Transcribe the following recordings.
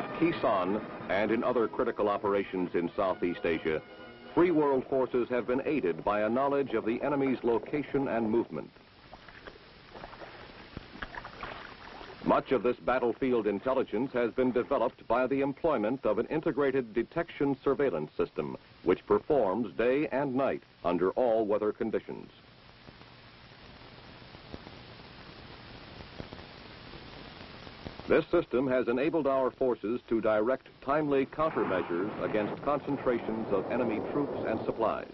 At Khe Sanh and in other critical operations in Southeast Asia, free world forces have been aided by a knowledge of the enemy's location and movement. Much of this battlefield intelligence has been developed by the employment of an integrated detection surveillance system, which performs day and night under all weather conditions. This system has enabled our forces to direct timely countermeasures against concentrations of enemy troops and supplies.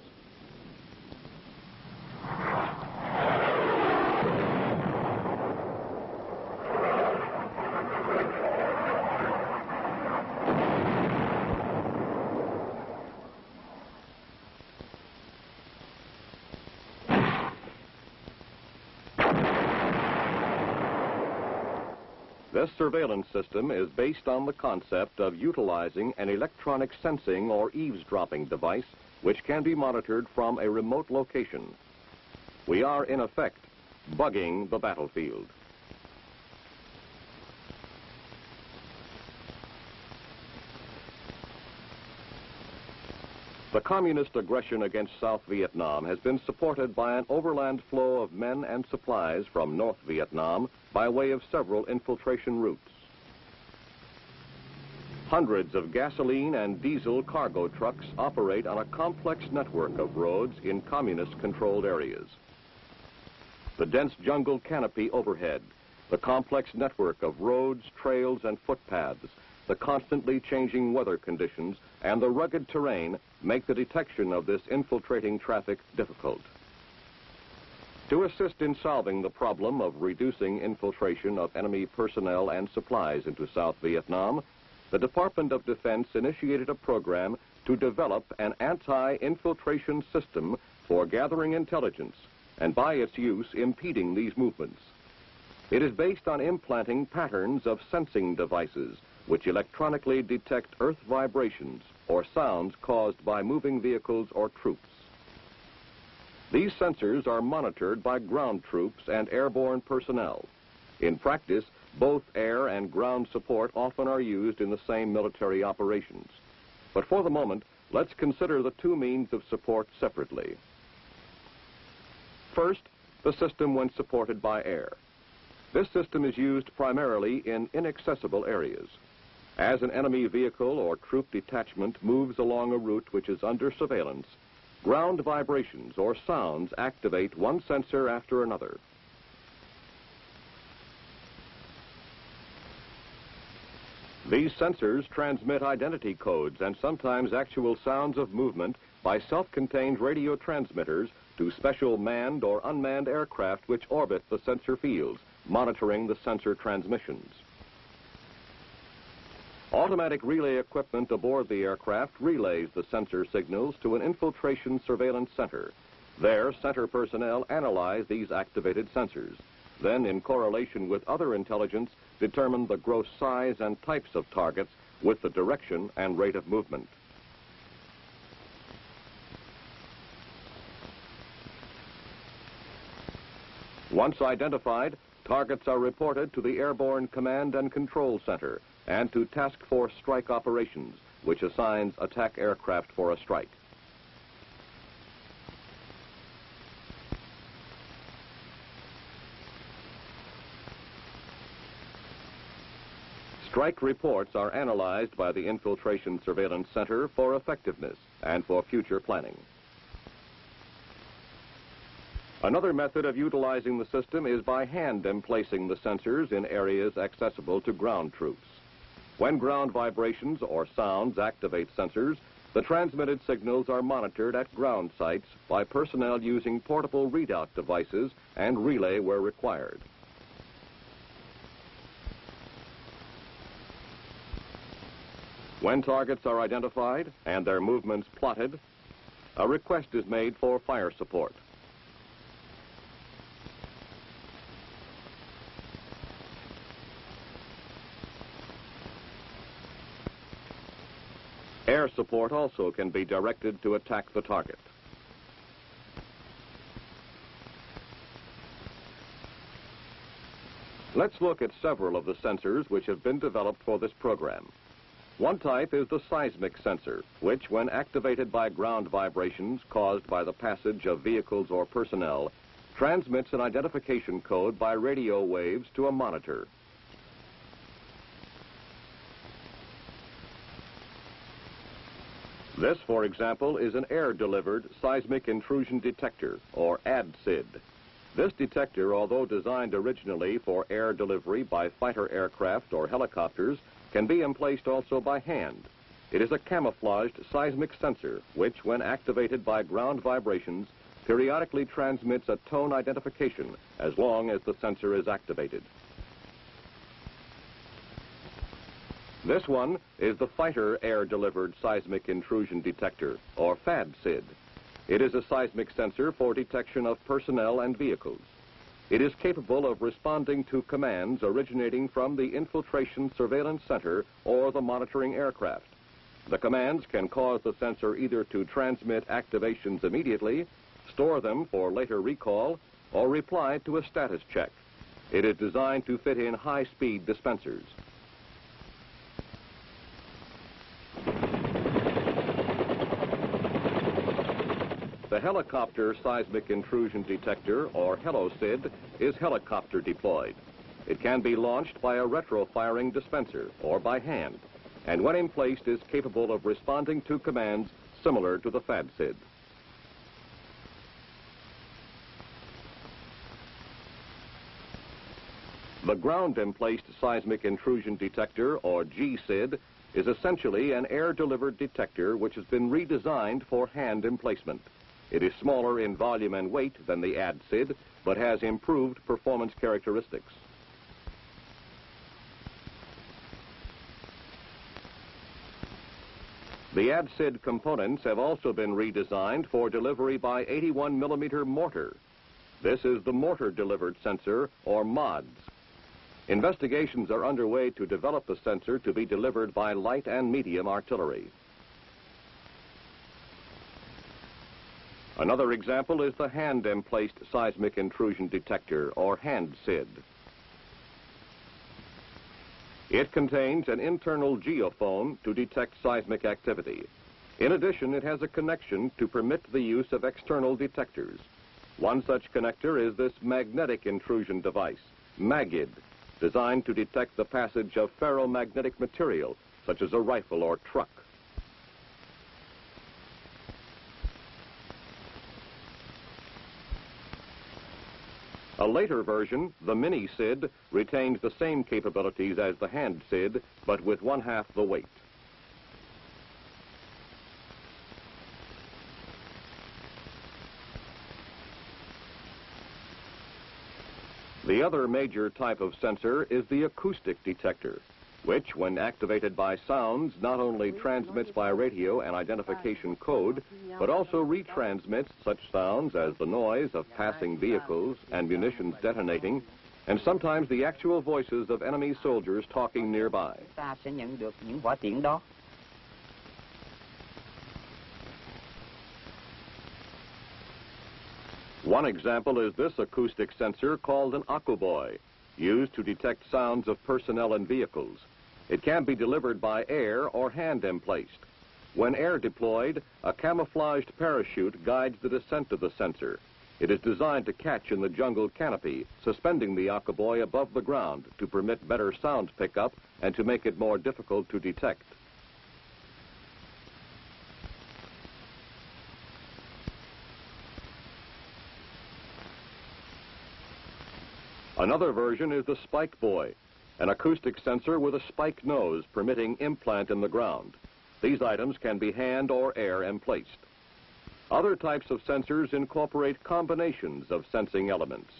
This surveillance system is based on the concept of utilizing an electronic sensing or eavesdropping device which can be monitored from a remote location. We are, in effect, bugging the battlefield. The communist aggression against South Vietnam has been supported by an overland flow of men and supplies from North Vietnam by way of several infiltration routes. Hundreds of gasoline and diesel cargo trucks operate on a complex network of roads in communist-controlled areas. The dense jungle canopy overhead, the complex network of roads, trails, and footpaths, the constantly changing weather conditions, and the rugged terrain make the detection of this infiltrating traffic difficult. To assist in solving the problem of reducing infiltration of enemy personnel and supplies into South Vietnam, the Department of Defense initiated a program to develop an anti-infiltration system for gathering intelligence and by its use impeding these movements. It is based on implanting patterns of sensing devices which electronically detect earth vibrations or sounds caused by moving vehicles or troops. These sensors are monitored by ground troops and airborne personnel. In practice, both air and ground support often are used in the same military operations. But for the moment, let's consider the two means of support separately. First, the system when supported by air. This system is used primarily in inaccessible areas. As an enemy vehicle or troop detachment moves along a route which is under surveillance, ground vibrations or sounds activate one sensor after another. These sensors transmit identity codes and sometimes actual sounds of movement by self-contained radio transmitters to special manned or unmanned aircraft which orbit the sensor fields, monitoring the sensor transmissions. Automatic relay equipment aboard the aircraft relays the sensor signals to an infiltration surveillance center. There, center personnel analyze these activated sensors. Then, in correlation with other intelligence, determine the gross size and types of targets with the direction and rate of movement. Once identified, targets are reported to the Airborne Command and Control Center and to Task Force Strike Operations, which assigns attack aircraft for a strike. Strike reports are analyzed by the Infiltration Surveillance Center for effectiveness and for future planning. Another method of utilizing the system is by hand emplacing the sensors in areas accessible to ground troops. When ground vibrations or sounds activate sensors, the transmitted signals are monitored at ground sites by personnel using portable readout devices and relay where required. When targets are identified and their movements plotted, a request is made for fire support. Air support also can be directed to attack the target. Let's look at several of the sensors which have been developed for this program. One type is the seismic sensor, which, when activated by ground vibrations caused by the passage of vehicles or personnel, transmits an identification code by radio waves to a monitor. This, for example, is an air-delivered seismic intrusion detector, or ADSID. This detector, although designed originally for air delivery by fighter aircraft or helicopters, can be emplaced also by hand. It is a camouflaged seismic sensor, which, when activated by ground vibrations, periodically transmits a tone identification as long as the sensor is activated. This one is the Fighter Air-Delivered Seismic Intrusion Detector, or FADSID. It is a seismic sensor for detection of personnel and vehicles. It is capable of responding to commands originating from the Infiltration Surveillance Center or the monitoring aircraft. The commands can cause the sensor either to transmit activations immediately, store them for later recall, or reply to a status check. It is designed to fit in high-speed dispensers. The Helicopter Seismic Intrusion Detector, or HELOCID, is helicopter deployed. It can be launched by a retro-firing dispenser or by hand, and when emplaced is capable of responding to commands similar to the FADSID. The ground-emplaced seismic intrusion detector, or GSID, is essentially an air-delivered detector which has been redesigned for hand emplacement. It is smaller in volume and weight than the ADSID, but has improved performance characteristics. The ADSID components have also been redesigned for delivery by 81mm mortar. This is the mortar-delivered sensor, or MODS. Investigations are underway to develop the sensor to be delivered by light and medium artillery. Another example is the hand-emplaced seismic intrusion detector, or HANDSID. It contains an internal geophone to detect seismic activity. In addition, it has a connection to permit the use of external detectors. One such connector is this magnetic intrusion device, MAGID, designed to detect the passage of ferromagnetic material, such as a rifle or truck. A later version, the Mini-SID, retains the same capabilities as the HANDSID, but with 1/2 the weight. The other major type of sensor is the acoustic detector, which, when activated by sounds, not only transmits by radio an identification code, but also retransmits such sounds as the noise of passing vehicles and munitions detonating, and sometimes the actual voices of enemy soldiers talking nearby. One example is this acoustic sensor called an Akuboy, used to detect sounds of personnel and vehicles. It can be delivered by air or hand-emplaced. When air deployed, a camouflaged parachute guides the descent of the sensor. It is designed to catch in the jungle canopy, suspending the Akuboy above the ground to permit better sound pickup and to make it more difficult to detect. Another version is the Spike Boy. an acoustic sensor with a spiked nose permitting implant in the ground. These items can be hand or air emplaced. Other types of sensors incorporate combinations of sensing elements.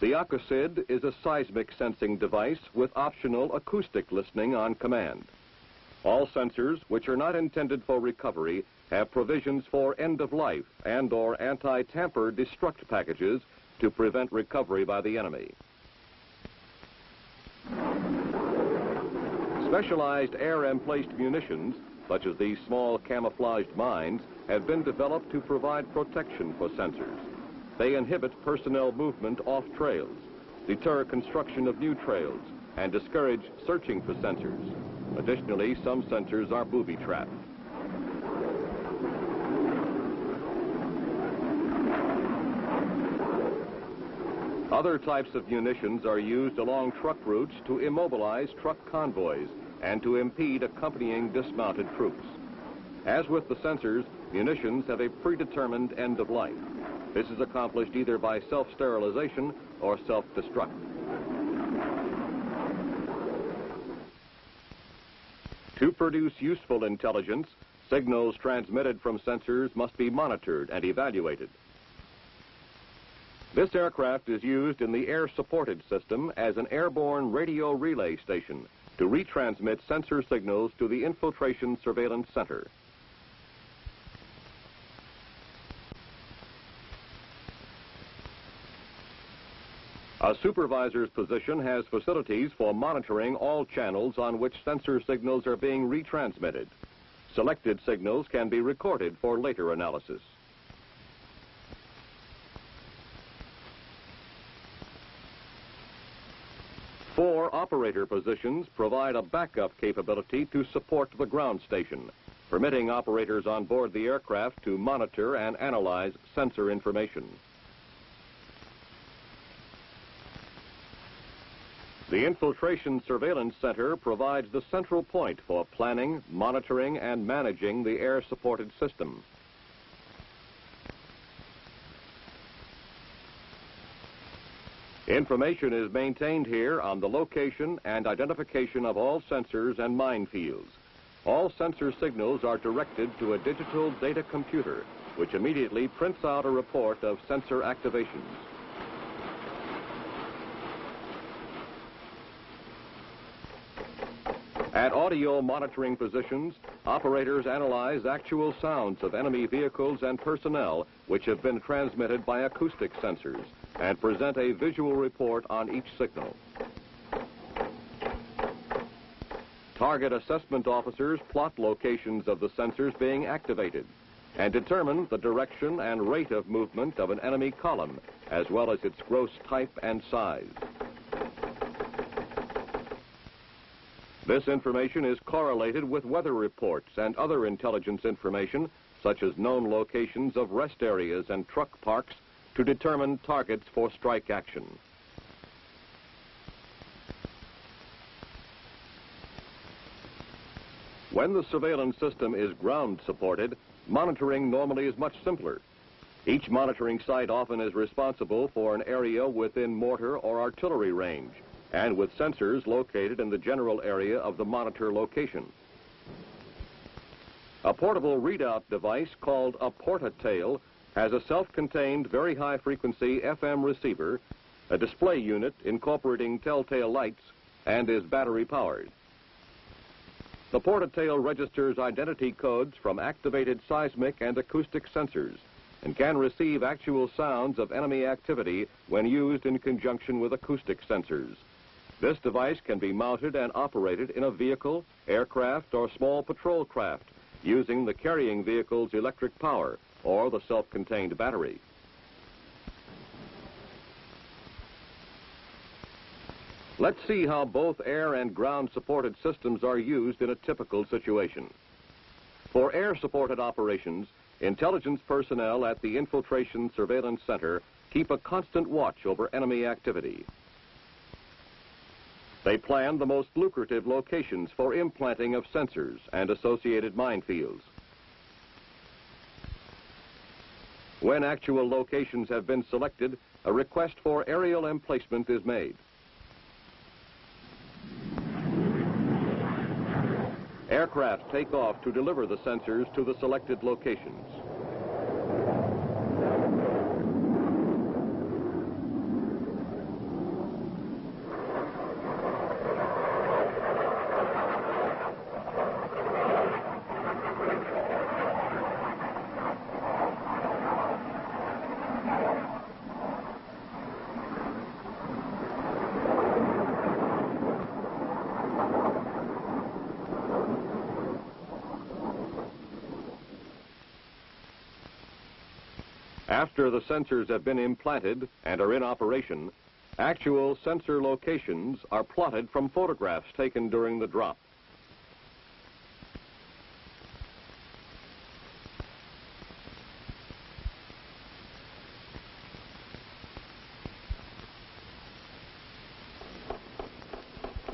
The AquaSID is a seismic sensing device with optional acoustic listening on command. All sensors, which are not intended for recovery, have provisions for end-of-life and/or anti-tamper destruct packages to prevent recovery by the enemy. Specialized air-emplaced munitions, such as these small camouflaged mines, have been developed to provide protection for sensors. They inhibit personnel movement off trails, deter construction of new trails, and discourage searching for sensors. Additionally, some sensors are booby-trapped. Other types of munitions are used along truck routes to immobilize truck convoys and to impede accompanying dismounted troops. As with the sensors, munitions have a predetermined end of life. This is accomplished either by self-sterilization or self-destruct. To produce useful intelligence, signals transmitted from sensors must be monitored and evaluated. This aircraft is used in the air-supported system as an airborne radio relay station to retransmit sensor signals to the Infiltration Surveillance Center. A supervisor's position has facilities for monitoring all channels on which sensor signals are being retransmitted. Selected signals can be recorded for later analysis. Four operator positions provide a backup capability to support the ground station, permitting operators on board the aircraft to monitor and analyze sensor information. The Infiltration Surveillance Center provides the central point for planning, monitoring, and managing the air-supported system. Information is maintained here on the location and identification of all sensors and minefields. All sensor signals are directed to a digital data computer, which immediately prints out a report of sensor activations. At audio monitoring positions, operators analyze actual sounds of enemy vehicles and personnel which have been transmitted by acoustic sensors and present a visual report on each signal. Target assessment officers plot locations of the sensors being activated and determine the direction and rate of movement of an enemy column, as well as its gross type and size. This information is correlated with weather reports and other intelligence information, such as known locations of rest areas and truck parks, to determine targets for strike action. When the surveillance system is ground supported, monitoring normally is much simpler. Each monitoring site often is responsible for an area within mortar or artillery range, and with sensors located in the general area of the monitor location. A portable readout device called a Porta-Tail has a self-contained very high-frequency FM receiver, a display unit incorporating telltale lights, and is battery-powered. The Porta-Tail registers identity codes from activated seismic and acoustic sensors and can receive actual sounds of enemy activity when used in conjunction with acoustic sensors. This device can be mounted and operated in a vehicle, aircraft, or small patrol craft using the carrying vehicle's electric power or the self-contained battery. Let's see how both air and ground-supported systems are used in a typical situation. For air-supported operations, intelligence personnel at the Infiltration Surveillance Center keep a constant watch over enemy activity. They plan the most lucrative locations for implanting of sensors and associated minefields. When actual locations have been selected, a request for aerial emplacement is made. Aircraft take off to deliver the sensors to the selected locations. After the sensors have been implanted and are in operation, actual sensor locations are plotted from photographs taken during the drop.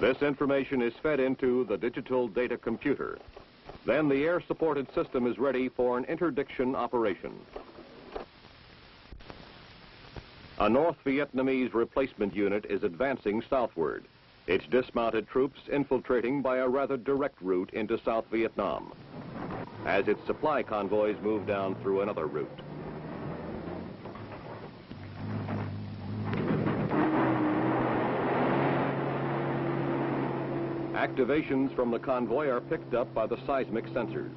This information is fed into the digital data computer. Then the air-supported system is ready for an interdiction operation. A North Vietnamese replacement unit is advancing southward, its dismounted troops infiltrating by a rather direct route into South Vietnam, as its supply convoys move down through another route. Activations from the convoy are picked up by the seismic sensors.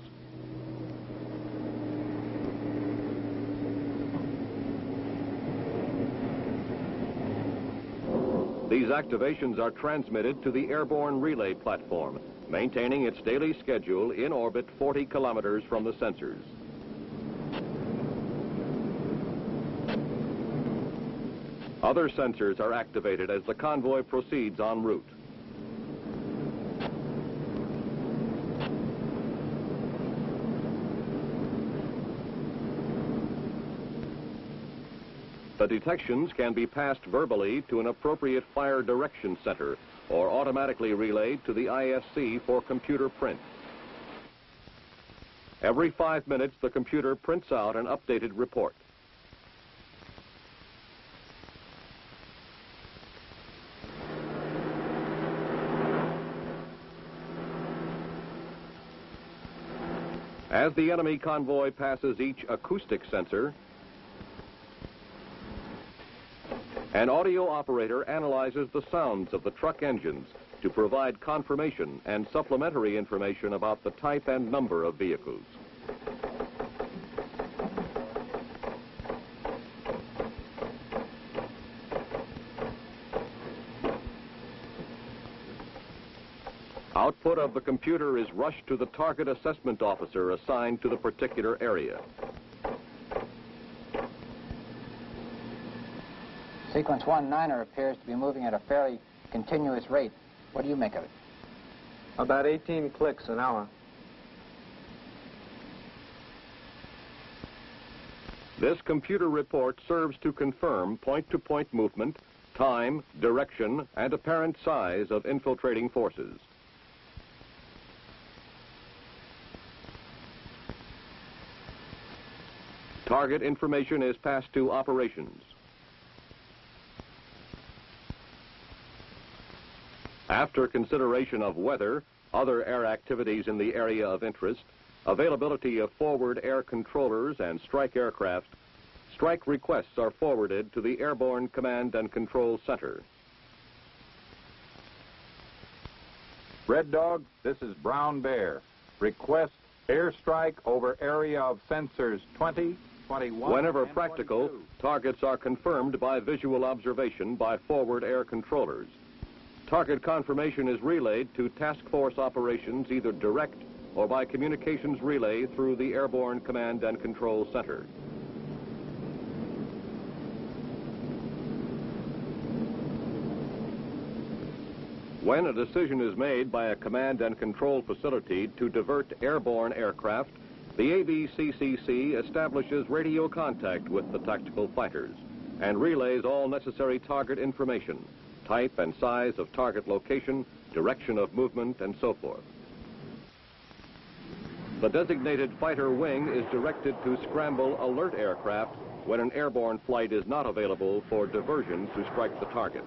These activations are transmitted to the airborne relay platform, maintaining its daily schedule in orbit 40 kilometers from the sensors. Other sensors are activated as the convoy proceeds en route. The detections can be passed verbally to an appropriate fire direction center or automatically relayed to the ISC for computer print. Every 5 minutes, the computer prints out an updated report. As the enemy convoy passes each acoustic sensor, an audio operator analyzes the sounds of the truck engines to provide confirmation and supplementary information about the type and number of vehicles. Output of the computer is rushed to the target assessment officer assigned to the particular area. Sequence 1 Niner appears to be moving at a fairly continuous rate. What do you make of it? About 18 clicks an hour. This computer report serves to confirm point-to-point movement, time, direction, and apparent size of infiltrating forces. Target information is passed to operations. After consideration of weather, other air activities in the area of interest, availability of forward air controllers and strike aircraft, strike requests are forwarded to the Airborne Command and Control Center. Red Dog, this is Brown Bear. Request airstrike over area of sensors 20, 21, Whenever and practical, 22. targets are confirmed by visual observation by forward air controllers. Target confirmation is relayed to task force operations either direct or by communications relay through the Airborne Command and Control Center. When a decision is made by a command and control facility to divert airborne aircraft, the ABCCC establishes radio contact with the tactical fighters and relays all necessary target information, type and size of target location, direction of movement, and so forth. The designated fighter wing is directed to scramble alert aircraft when an airborne flight is not available for diversion to strike the target.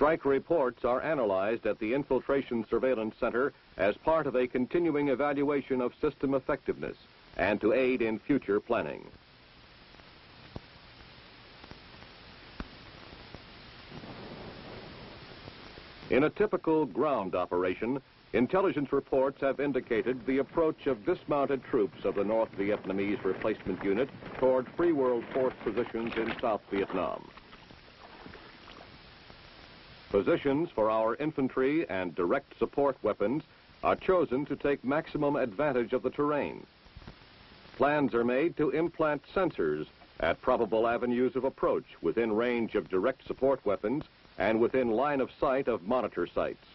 Strike reports are analyzed at the Infiltration Surveillance Center as part of a continuing evaluation of system effectiveness and to aid in future planning. In a typical ground operation, intelligence reports have indicated the approach of dismounted troops of the North Vietnamese Replacement Unit toward Free World Force positions in South Vietnam. Positions for our infantry and direct support weapons are chosen to take maximum advantage of the terrain. Plans are made to implant sensors at probable avenues of approach within range of direct support weapons and within line of sight of monitor sites.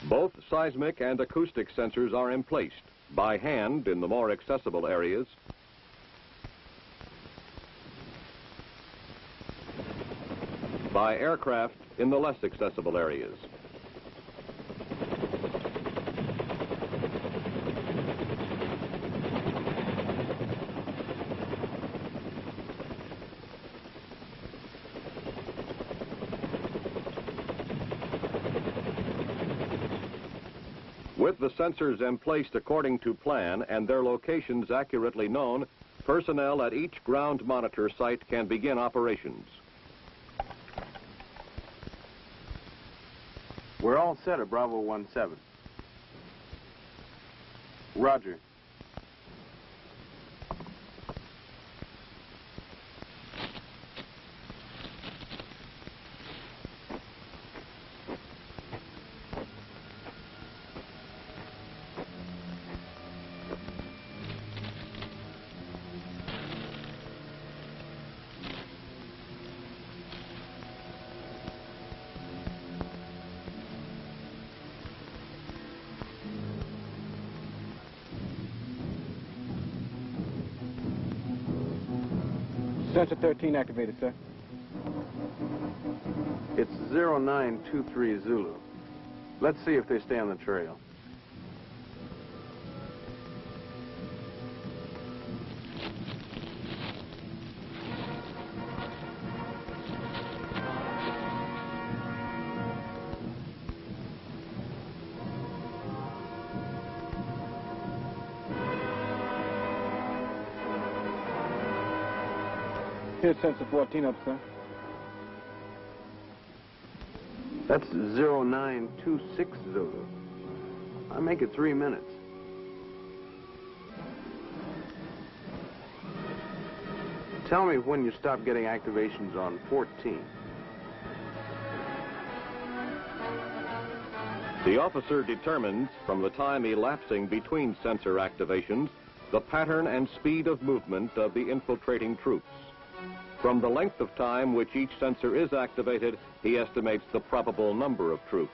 Both seismic and acoustic sensors are emplaced by hand in the more accessible areas, by aircraft in the less accessible areas. With the sensors emplaced according to plan and their locations accurately known, personnel at each ground monitor site can begin operations. We're all set at Bravo 17. Roger. Sensor 13 activated, sir. It's 0923 Zulu. Let's see if they stay on the trail. Here's sensor 14 up, sir. That's 0926 Zulu. I make it 3 minutes. Tell me when you stop getting activations on 14. The officer determines, from the time elapsing between sensor activations, the pattern and speed of movement of the infiltrating troops. From the length of time which each sensor is activated, he estimates the probable number of troops.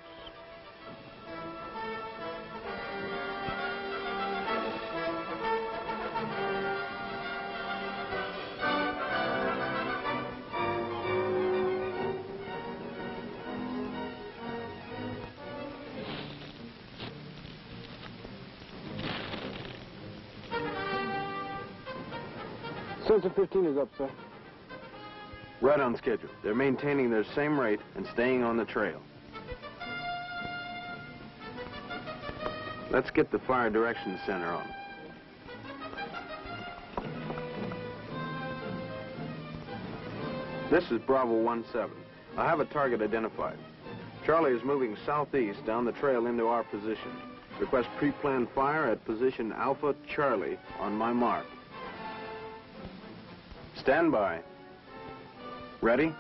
Sensor 15 is up, sir. Right on schedule. They're maintaining their same rate and staying on the trail. Let's get the Fire Direction Center on. This is Bravo 17. I have a target identified. Charlie is moving southeast down the trail into our position. Request pre-planned fire at position Alpha Charlie on my mark. Stand by. Ready?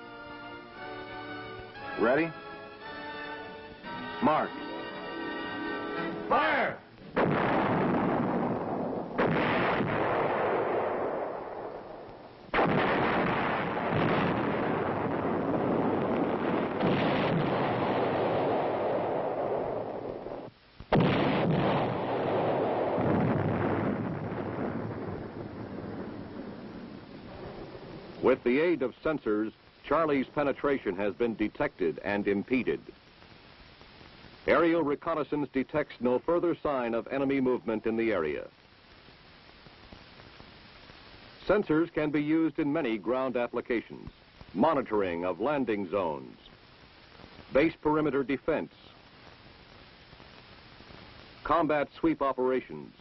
Ready? Mark. Fire! With the aid of sensors, Charlie's penetration has been detected and impeded. Aerial reconnaissance detects no further sign of enemy movement in the area. Sensors can be used in many ground applications: monitoring of landing zones, base perimeter defense, combat sweep operations,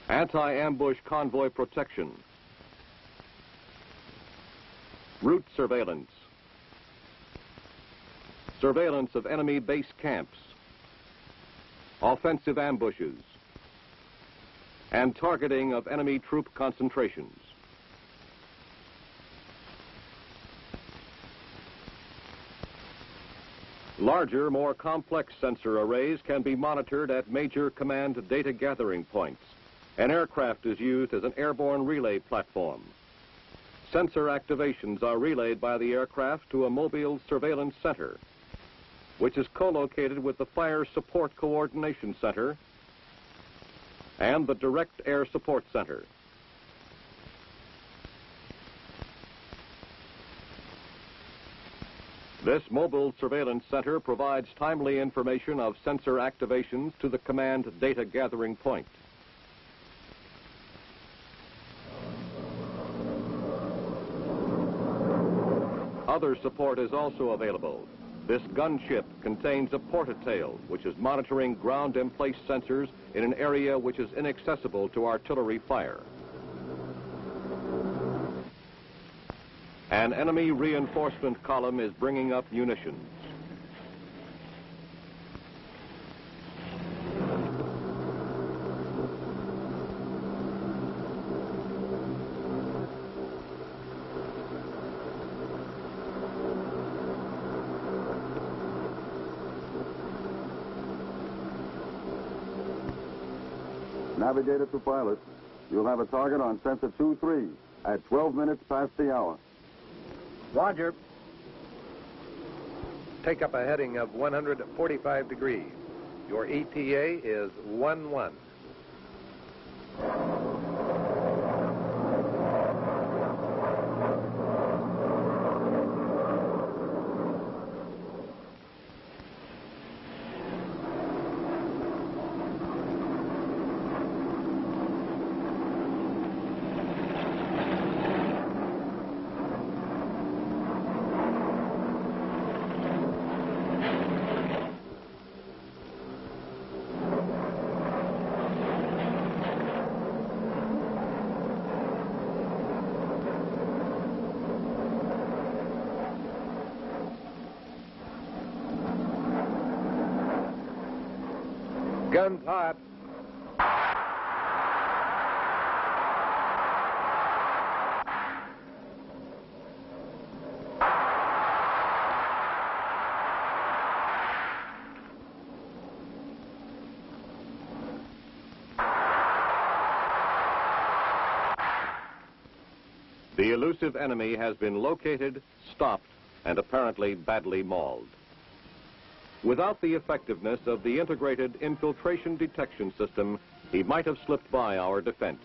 anti-ambush convoy protection, route surveillance, surveillance of enemy base camps, offensive ambushes, and targeting of enemy troop concentrations. Larger, more complex sensor arrays can be monitored at major command data gathering points. An aircraft is used as an airborne relay platform. Sensor activations are relayed by the aircraft to a mobile surveillance center, which is co-located with the Fire Support Coordination Center and the Direct Air Support Center. This mobile surveillance center provides timely information of sensor activations to the command data gathering point. Other support is also available. This gunship contains a portatail, which is monitoring ground-in-place sensors in an area which is inaccessible to artillery fire. An enemy reinforcement column is bringing up munitions. Navigator to pilot, you'll have a target on sensor 2-3 at 12 minutes past the hour. Roger. Take up a heading of 145 degrees. Your ETA is 1-1. Guns hot. The elusive enemy has been located, stopped, and apparently badly mauled. Without the effectiveness of the integrated infiltration detection system, he might have slipped by our defense.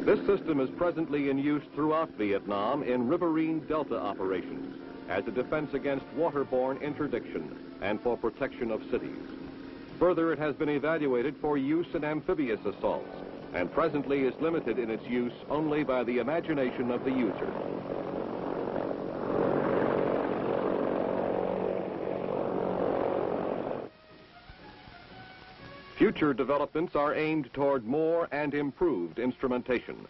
This system is presently in use throughout Vietnam in riverine delta operations as a defense against waterborne interdiction and for protection of cities. Further, it has been evaluated for use in amphibious assaults, and presently is limited in its use only by the imagination of the user. Future developments are aimed toward more and improved instrumentation.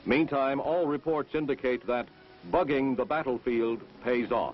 Meantime, all reports indicate that bugging the battlefield pays off.